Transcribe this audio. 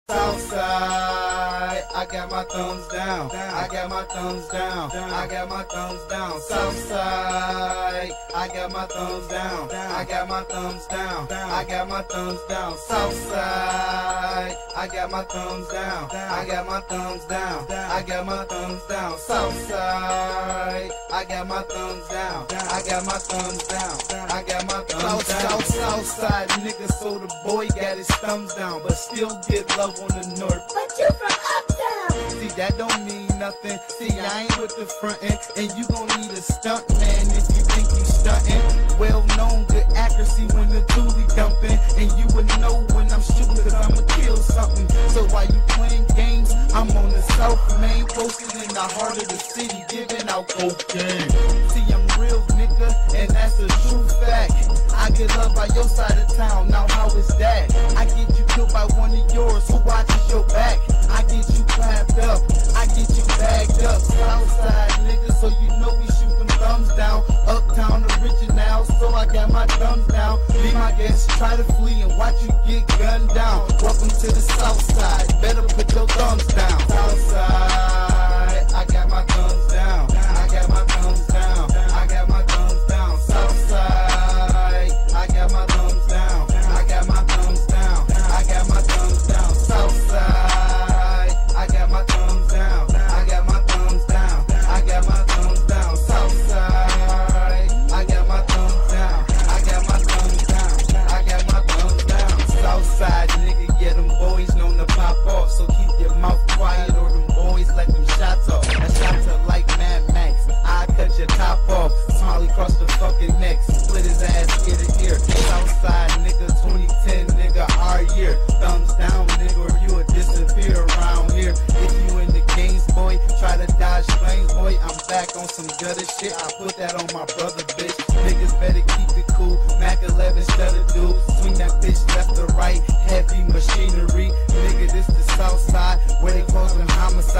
Southside, I got my thumbs down. I got my thumbs down. I got my thumbs down. Southside, I got my thumbs down. I got my thumbs down. I got my thumbs down. Southside, I got my thumbs down. I got my thumbs down. I got my thumbs down. Southside, I got my thumbs down. I got my thumbs down. I got my thumbs down. Southside nigga, so the boy got his thumbs down, but still get love on the north. But you from uptown. See, that don't mean nothing. See, I ain't with the frontin', and you gon' need a stunt man if you think you stuntin'. Well known, good accuracy when the dually dumpin', and you would know when I'm shootin', cause I'ma kill something. So while you playin' games, I'm on the South Main, posted in the heart of the city, giving out cocaine. See, I'm real, nigga, and that's a true fact. I get love by your side of town, now how is that? I get you killed by one of yours, who watches your back? I get you clapped up, I get you bagged up. Southside nigga, so you know we shoot them thumbs down. Uptown original, so I got my thumbs down. Be my guest, try to flee and watch you get gunned down. Welcome to the Southside, better put your thumbs down. Southside, I got my thumbs down. I got my thumbs down. I got my thumbs down. Southside, I got my thumbs down. I got my thumbs down. I got my thumbs down. Southside, I got my thumbs down. I got my thumbs down. I got my thumbs down. Southside, I got my thumbs down. I got my thumbs down. I got my thumbs down. Southside nigga, yeah, them boys known to pop off, so keep your mouth quiet or them boys let them shots off. That shots are like Mad Max. I cut your top off, Smiley cross the fucking neck, split his ass ear to ear. Southside nigga, 2010 nigga, our year. Thumbs down nigga, or you will disappear around here. If you in the games, boy, try to dodge flames, boy. I'm back on some gutter shit. I put that on my brother, bitch. Niggas better keep it cool. Mac 11 stutter dude. Swing that bitch left to right. Heavy machinery. Nigga, this the Southside where they cause them homicide.